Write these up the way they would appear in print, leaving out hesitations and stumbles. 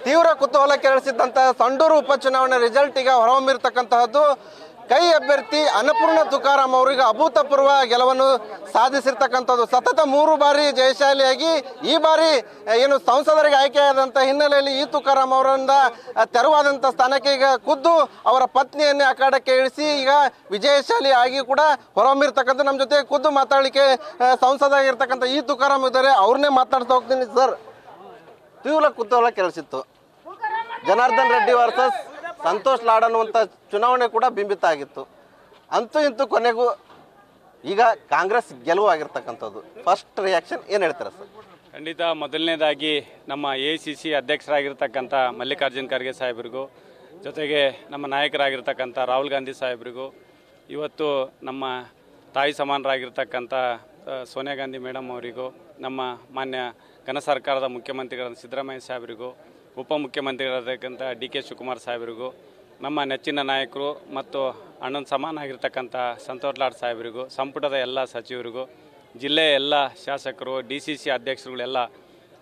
ತೀವ್ರ ಕುತೂಹಲ ಕೆರಳಿಸಿದ್ದಂಥ ಸಂಡೂರು ಉಪಚುನಾವಣೆ ರಿಸಲ್ಟ್ ಈಗ ಹೊರಹೊಮ್ಮಿರ್ತಕ್ಕಂತಹದ್ದು. ಕೈ ಅಭ್ಯರ್ಥಿ ಅನ್ನಪೂರ್ಣ ತುಕಾರಾಮ್ ಅವರಿಗೆ ಅಭೂತಪೂರ್ವ ಗೆಲುವನ್ನು ಸಾಧಿಸಿರ್ತಕ್ಕಂಥದ್ದು. ಸತತ 3 ಬಾರಿ ಜಯಶಾಲಿಯಾಗಿ ಈ ಬಾರಿ ಏನು ಸಂಸದರಿಗೆ ಆಯ್ಕೆಯಾದಂಥ ಹಿನ್ನೆಲೆಯಲ್ಲಿ ಈ ತುಕಾರಾಮ್ ಅವರಿಂದ ತೆರವಾದಂಥ ಸ್ಥಾನಕ್ಕೆ ಈಗ ಖುದ್ದು ಅವರ ಪತ್ನಿಯನ್ನೇ ಅಖಾಡಕ್ಕೆ ಇಳಿಸಿ ಈಗ ವಿಜಯಶಾಲಿ ಆಗಿ ಕೂಡ ಹೊರಹೊಮ್ಮಿರ್ತಕ್ಕಂಥ. ನಮ್ಮ ಜೊತೆ ಖುದ್ದು ಮಾತಾಡಲಿಕ್ಕೆ ಸಂಸದರಾಗಿರ್ತಕ್ಕಂಥ ಈ ತುಕಾರಾಮ್ ಇದ್ದಾರೆ, ಅವ್ರನ್ನೇ ಮಾತಾಡ್ತಾ ಹೋಗ್ತೀನಿ. ಸರ್, ತೀವ್ರ ಕುತೂಹಲ ಕೆರಳಿಸಿತ್ತು. ಜನಾರ್ದನ್ ರೆಡ್ಡಿ ವರ್ಸಸ್ ಸಂತೋಷ್ ಲಾಡ್ ಅನ್ನುವಂಥ ಚುನಾವಣೆ ಕೂಡ ಬಿಂಬಿತ ಆಗಿತ್ತು. ಅಂತೂ ಇಂತೂ ಕೊನೆಗೂ ಈಗ ಕಾಂಗ್ರೆಸ್ ಗೆಲುವು ಆಗಿರ್ತಕ್ಕಂಥದ್ದು. ಫಸ್ಟ್ ರಿಯಾಕ್ಷನ್ ಏನು ಹೇಳ್ತಾರೆ ಸರ್? ಖಂಡಿತ ಮೊದಲನೇದಾಗಿ ನಮ್ಮ AICC ಅಧ್ಯಕ್ಷರಾಗಿರ್ತಕ್ಕಂಥ ಮಲ್ಲಿಕಾರ್ಜುನ್ ಖರ್ಗೆ ಸಾಹೇಬರಿಗೂ, ಜೊತೆಗೆ ನಮ್ಮ ನಾಯಕರಾಗಿರ್ತಕ್ಕಂಥ ರಾಹುಲ್ ಗಾಂಧಿ ಸಾಹೇಬರಿಗೂ, ಇವತ್ತು ನಮ್ಮ ತಾಯಿ ಸಮಾನರಾಗಿರ್ತಕ್ಕಂಥ ಸೋನಿಯಾ ಗಾಂಧಿ ಮೇಡಮ್ ಅವರಿಗೂ, ನಮ್ಮ ಮಾನ್ಯ ಘನ ಸರ್ಕಾರದ ಮುಖ್ಯಮಂತ್ರಿಗಳಾದ ಸಿದ್ದರಾಮಯ್ಯ ಸಾಹೇಬರಿಗೂ, ಉಪಮುಖ್ಯಮಂತ್ರಿಗಳಾಗಿರ್ತಕ್ಕಂಥ DK ಶಿವಕುಮಾರ್ ಸಾಹೇಬರಿಗೂ, ನಮ್ಮ ನೆಚ್ಚಿನ ನಾಯಕರು ಮತ್ತು ಅಣ್ಣನ ಸಮಾನಾಗಿರ್ತಕ್ಕಂಥ ಸಂತೋಷ್ ಲಾಡ್ ಸಾಹೇಬರಿಗೂ, ಸಂಪುಟದ ಎಲ್ಲ ಸಚಿವರಿಗೂ, ಜಿಲ್ಲೆಯ ಎಲ್ಲ ಶಾಸಕರು, DCC ಅಧ್ಯಕ್ಷರುಗಳೆಲ್ಲ,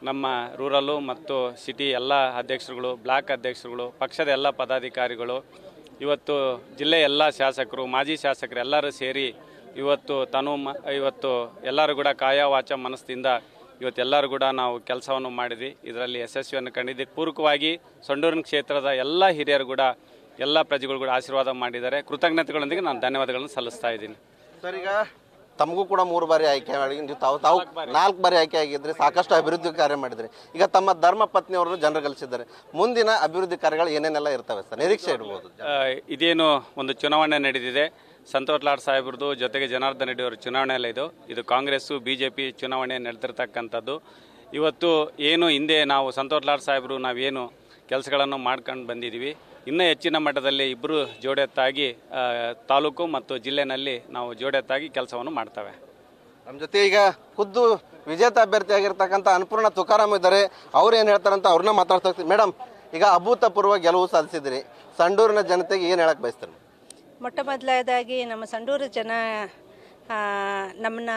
ನಮ್ಮ ರೂರಲ್ಲು ಮತ್ತು ಸಿಟಿ ಎಲ್ಲ ಅಧ್ಯಕ್ಷರುಗಳು, ಬ್ಲಾಕ್ ಅಧ್ಯಕ್ಷರುಗಳು, ಪಕ್ಷದ ಎಲ್ಲ ಪದಾಧಿಕಾರಿಗಳು, ಇವತ್ತು ಜಿಲ್ಲೆಯ ಎಲ್ಲ ಶಾಸಕರು, ಮಾಜಿ ಶಾಸಕರು ಎಲ್ಲರೂ ಸೇರಿ ಇವತ್ತು ಎಲ್ಲರೂ ಕೂಡ ಕಾಯ ವಾಚ ಮನಸ್ಸಿಂದ ಇವತ್ತೆಲ್ಲರೂ ಕೂಡ ನಾವು ಕೆಲಸವನ್ನು ಮಾಡಿದ್ವಿ. ಇದರಲ್ಲಿ ಯಶಸ್ವಿಯನ್ನು ಕಂಡಿದ್ದೆ. ಪೂರ್ವಕವಾಗಿ ಸಂಡೂರಿನ ಕ್ಷೇತ್ರದ ಎಲ್ಲ ಹಿರಿಯರು ಕೂಡ, ಎಲ್ಲ ಪ್ರಜೆಗಳು ಕೂಡ ಆಶೀರ್ವಾದ ಮಾಡಿದ್ದಾರೆ. ಕೃತಜ್ಞತೆಗಳೊಂದಿಗೆ ನಾನು ಧನ್ಯವಾದಗಳನ್ನು ಸಲ್ಲಿಸ್ತಾ ಇದ್ದೀನಿ. ಸರ್, ಈಗ ತಮಗೂ ಕೂಡ 3 ಬಾರಿ ಆಯ್ಕೆ ಮಾಡಿ ನೀವು ತಾವು 4 ಬಾರಿ ಆಯ್ಕೆ ಆಗಿದ್ರಿ, ಸಾಕಷ್ಟು ಅಭಿವೃದ್ಧಿ ಕಾರ್ಯ ಮಾಡಿದ್ರಿ. ಈಗ ತಮ್ಮ ಧರ್ಮ ಪತ್ನಿಯವರನ್ನು ಜನರು ಗಳಿಸಿದ್ದಾರೆ. ಮುಂದಿನ ಅಭಿವೃದ್ಧಿ ಕಾರ್ಯಗಳು ಏನೇನೆಲ್ಲ ಇರ್ತವೆ ಸರ್, ನಿರೀಕ್ಷೆ ಇಡ್ಬೋದು? ಇದೇನು ಒಂದು ಚುನಾವಣೆ ನಡೆದಿದೆ, ಸಂತೋಷ್ ಲಾಡ್ ಸಾಹೇಬ್ರದ್ದು ಜೊತೆಗೆ ಜನಾರ್ದನ್ ರೆಡ್ಡಿ ಅವರ ಚುನಾವಣೆ ಎಲ್ಲ ಇದು ಕಾಂಗ್ರೆಸ್ಸು BJP ಚುನಾವಣೆ ನಡೆದಿರ್ತಕ್ಕಂಥದ್ದು. ಇವತ್ತು ಏನು ಹಿಂದೆ ನಾವು ಸಂತೋಷ್ ಲಾಡ್ ಸಾಹೇಬರು ನಾವೇನು ಕೆಲಸಗಳನ್ನು ಮಾಡ್ಕೊಂಡು ಬಂದಿದ್ದೀವಿ, ಇನ್ನೂ ಹೆಚ್ಚಿನ ಮಟ್ಟದಲ್ಲಿ ಇಬ್ಬರು ಜೋಡೆತ್ತಾಗಿ ತಾಲೂಕು ಮತ್ತು ಜಿಲ್ಲೆನಲ್ಲಿ ನಾವು ಜೋಡೆತ್ತಾಗಿ ಕೆಲಸವನ್ನು ಮಾಡ್ತೇವೆ. ನಮ್ಮ ಜೊತೆ ಈಗ ಖುದ್ದು ವಿಜೇತ ಅಭ್ಯರ್ಥಿ ಆಗಿರ್ತಕ್ಕಂಥ ಅನ್ನಪೂರ್ಣ ತುಕಾರಾಮ್ ಇದ್ದಾರೆ. ಅವ್ರು ಏನು ಹೇಳ್ತಾರಂತ ಅವ್ರನ್ನ ಮಾತಾಡ್ತಾ ಹೋಗ್ತೀವಿ. ಮೇಡಮ್, ಈಗ ಅಭೂತಪೂರ್ವ ಗೆಲುವು ಸಾಧಿಸಿದಿರಿ, ಸಂಡೂರಿನ ಜನತೆಗೆ ಏನು ಹೇಳಕ್ಕೆ ಬಯಸ್ತಾರೆ? ಮೊಟ್ಟ ಮೊದಲನೇದಾಗಿ ನಮ್ಮ ಸಂಡೂರು ಜನ ನಮ್ಮನ್ನ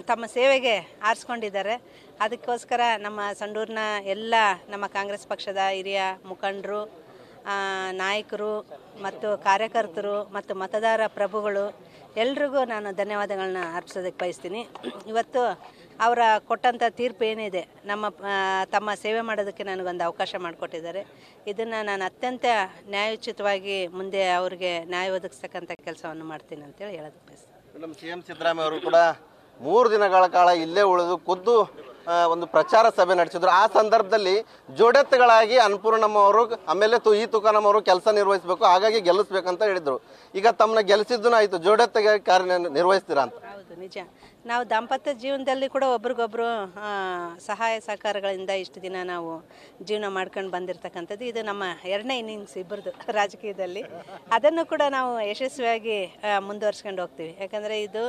ತಮ್ಮ ಸೇವೆಗೆ ಆರಿಸ್ಕೊಂಡಿದ್ದಾರೆ. ಅದಕ್ಕೋಸ್ಕರ ನಮ್ಮ ಸಂಡೂರಿನ ಎಲ್ಲ ನಮ್ಮ ಕಾಂಗ್ರೆಸ್ ಪಕ್ಷದ ಹಿರಿಯ ಮುಖಂಡರು, ನಾಯಕರು ಮತ್ತು ಕಾರ್ಯಕರ್ತರು ಮತ್ತು ಮತದಾರ ಪ್ರಭುಗಳು ಎಲ್ರಿಗೂ ನಾನು ಧನ್ಯವಾದಗಳನ್ನ ಅರ್ಪಿಸೋದಕ್ಕೆ ಬಯಸ್ತೀನಿ. ಇವತ್ತು ಅವರ ಕೊಟ್ಟಂಥ ತೀರ್ಪು ಏನಿದೆ, ತಮ್ಮ ಸೇವೆ ಮಾಡೋದಕ್ಕೆ ನನಗೊಂದು ಅವಕಾಶ ಮಾಡಿಕೊಟ್ಟಿದ್ದಾರೆ. ಇದನ್ನು ನಾನು ಅತ್ಯಂತ ನ್ಯಾಯೋಚಿತವಾಗಿ ಮುಂದೆ ಅವ್ರಿಗೆ ನ್ಯಾಯ ಒದಗಿಸ್ತಕ್ಕಂಥ ಕೆಲಸವನ್ನು ಮಾಡ್ತೀನಿ ಅಂತೇಳಿ ಹೇಳೋದಕ್ಕೆ ಬಯಸ್ತೀನಿ. ಮೇಡಮ್, CM ಸಿದ್ದರಾಮಯ್ಯ ಅವರು ಕೂಡ 3 ದಿನಗಳ ಕಾಲ ಇಲ್ಲೇ ಉಳಿದು ಖುದ್ದು ಒಂದು ಪ್ರಚಾರ ಸಭೆ ನಡೆಸಿದ್ರು. ಆ ಸಂದರ್ಭದಲ್ಲಿ ಜೋಡೆತ್ತುಗಳಾಗಿ ಅನ್ನಪೂರ್ಣಮ್ಮ ಅವರು ಆಮೇಲೆ ಈ ತುಕಾರಾಮ್ ಅವರು ಕೆಲಸ ನಿರ್ವಹಿಸಬೇಕು, ಹಾಗಾಗಿ ಗೆಲ್ಲಿಸ್ಬೇಕಂತ ಹೇಳಿದ್ರು. ಈಗ ತಮ್ಮನ್ನ ಗೆಲ್ಲಿಸಿದ್ದು ಆಯಿತು, ಜೋಡೆತ್ತಿಗೆ ಕಾರ್ಯ ನಿರ್ವಹಿಸ್ತೀರಾ ಅಂತ? ಹೌದು, ನಿಜ. ನಾವು ದಾಂಪತ್ಯ ಜೀವನದಲ್ಲಿ ಕೂಡ ಒಬ್ರಿಗೊಬ್ರು ಸಹಾಯ ಸಹಕಾರಗಳಿಂದ ಇಷ್ಟು ದಿನ ನಾವು ಜೀವನ ಮಾಡ್ಕೊಂಡು ಬಂದಿರತಕ್ಕಂಥದ್ದು. ಇದು ನಮ್ಮ 2ನೇ ಇನ್ನಿಂಗ್ಸ್ ಇಬ್ಬರದು ರಾಜಕೀಯದಲ್ಲಿ. ಅದನ್ನು ಕೂಡ ನಾವು ಯಶಸ್ವಿಯಾಗಿ ಮುಂದುವರ್ಸ್ಕೊಂಡು ಹೋಗ್ತೀವಿ. ಯಾಕಂದರೆ ಇದು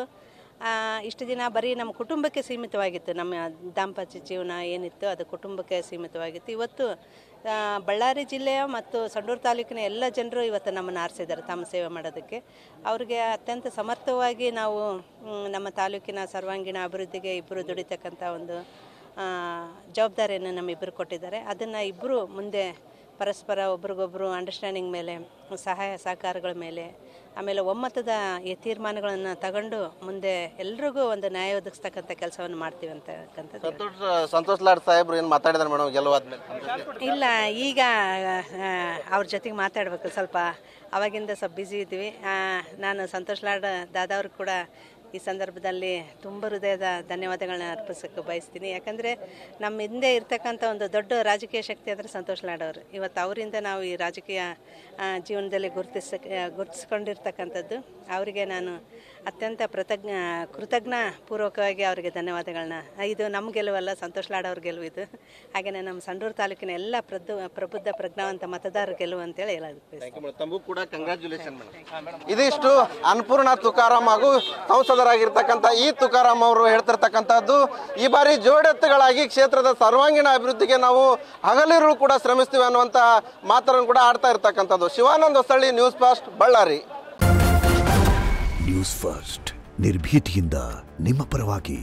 ಇಷ್ಟು ದಿನ ಬರೀ ನಮ್ಮ ಕುಟುಂಬಕ್ಕೆ ಸೀಮಿತವಾಗಿತ್ತು. ನಮ್ಮ ದಾಂಪತ್ಯ ಜೀವನ ಏನಿತ್ತು ಅದು ಕುಟುಂಬಕ್ಕೆ ಸೀಮಿತವಾಗಿತ್ತು. ಇವತ್ತು ಬಳ್ಳಾರಿ ಜಿಲ್ಲೆಯ ಮತ್ತು ಸಂಡೂರು ತಾಲೂಕಿನ ಎಲ್ಲ ಜನರು ಇವತ್ತು ನಮ್ಮನ್ನು ಆರಿಸಿದ್ದಾರೆ ತಮ್ಮ ಸೇವೆ ಮಾಡೋದಕ್ಕೆ. ಅವರಿಗೆ ಅತ್ಯಂತ ಸಮರ್ಥವಾಗಿ ನಾವು ನಮ್ಮ ತಾಲೂಕಿನ ಸರ್ವಾಂಗೀಣ ಅಭಿವೃದ್ಧಿಗೆ ಇಬ್ಬರು ದುಡಿತಕ್ಕಂಥ ಒಂದು ಜವಾಬ್ದಾರಿಯನ್ನು ನಮ್ಮಿಬ್ಬರು ಕೊಟ್ಟಿದ್ದಾರೆ. ಅದನ್ನು ಇಬ್ಬರು ಮುಂದೆ ಪರಸ್ಪರ ಒಬ್ರಿಗೊಬ್ಬರು ಅಂಡರ್ಸ್ಟ್ಯಾಂಡಿಂಗ್ ಮೇಲೆ, ಸಹಾಯ ಸಹಕಾರಗಳ ಮೇಲೆ, ಆಮೇಲೆ ಒಮ್ಮತದ ತೀರ್ಮಾನಗಳನ್ನು ತಗೊಂಡು ಮುಂದೆ ಎಲ್ರಿಗೂ ಒಂದು ನ್ಯಾಯ ಒದಗಿಸ್ತಕ್ಕಂಥ ಕೆಲಸವನ್ನು ಮಾಡ್ತೀವಿ ಅಂತಕ್ಕಂಥದ್ದು. ಸಂತೋಷ್ ಲಾಡ್ ಸಾಹೇಬ್ರು ಏನು ಮಾತಾಡಿದಾರೆ ಮೇಡಮ್ ಗೆಲುವಾದ್ಮೇಲೆ? ಇಲ್ಲ, ಈಗ ಅವ್ರ ಜೊತೆಗೆ ಮಾತಾಡಬೇಕು. ಸ್ವಲ್ಪ ಅವಾಗಿಂದ ಸ್ವಲ್ಪ ಬ್ಯುಸಿ ಇದ್ವಿ. ನಾನು ಸಂತೋಷ್ ಲಾಡ್ ದಾದಾವ್ರಿಗೆ ಕೂಡ ಈ ಸಂದರ್ಭದಲ್ಲಿ ತುಂಬ ಹೃದಯದ ಧನ್ಯವಾದಗಳನ್ನ ಅರ್ಪಿಸೋಕ್ಕೆ ಬಯಸ್ತೀನಿ. ಯಾಕಂದರೆ ನಮ್ಮ ಹಿಂದೆ ಇರ್ತಕ್ಕಂಥ ಒಂದು ದೊಡ್ಡ ರಾಜಕೀಯ ಶಕ್ತಿ ಅಂದರೆ ಸಂತೋಷ್ ಲಾಡ್ ಅವರು. ಇವತ್ತು ಅವರಿಂದ ನಾವು ಈ ರಾಜಕೀಯ ಜೀವನದಲ್ಲಿ ಗುರುತಿಸ್ಕೊಂಡಿರ್ತಕ್ಕಂಥದ್ದು. ಅವರಿಗೆ ನಾನು ಅತ್ಯಂತ ಕೃತಜ್ಞ ಪೂರ್ವಕವಾಗಿ ಅವರಿಗೆ ಧನ್ಯವಾದಗಳನ್ನ. ಇದು ನಮ್ಮ ಗೆಲುವಲ್ಲ, ಸಂತೋಷ್ ಲಾಡ್ ಅವ್ರ ಗೆಲುವು ಇದು. ಹಾಗೆಯೇ ನಮ್ಮ ಸಂಡೂರು ತಾಲೂಕಿನ ಎಲ್ಲ ಪ್ರಬುದ್ಧ ಪ್ರಜ್ಞಾವಂತ ಮತದಾರರ ಗೆಲುವು ಅಂತೇಳಿ ಹೇಳೋದಕ್ಕೆ ತಮಗೂ ಕೂಡ ಕಂಗ್ರ್ಯಾಚುಲೇಷನ್ ಮೇಡಮ್. ಇದಿಷ್ಟು ಅನ್ನಪೂರ್ಣ ತುಕಾರಾಮ್ ಹಾಗೂ ಸಂಸದರಾಗಿರ್ತಕ್ಕಂಥ ಈ ತುಕಾರಾಮ್ ಅವರು ಹೇಳ್ತಿರ್ತಕ್ಕಂಥದ್ದು. ಈ ಬಾರಿ ಜೋಡೆತ್ತುಗಳಾಗಿ ಕ್ಷೇತ್ರದ ಸರ್ವಾಂಗೀಣ ಅಭಿವೃದ್ಧಿಗೆ ನಾವು ಹಗಲಿರುಳು ಕೂಡ ಶ್ರಮಿಸ್ತೀವಿ ಅನ್ನುವಂಥ ಮಾತನ್ನು ಕೂಡ ಆಡ್ತಾ ಇರ್ತಕ್ಕಂಥದ್ದು. Shivanand Hosalli, news first, Ballari. News first, ನಿರ್ಭೀತಿಯಿಂದ ನಿಮ್ಮ ಪರವಾಗಿ.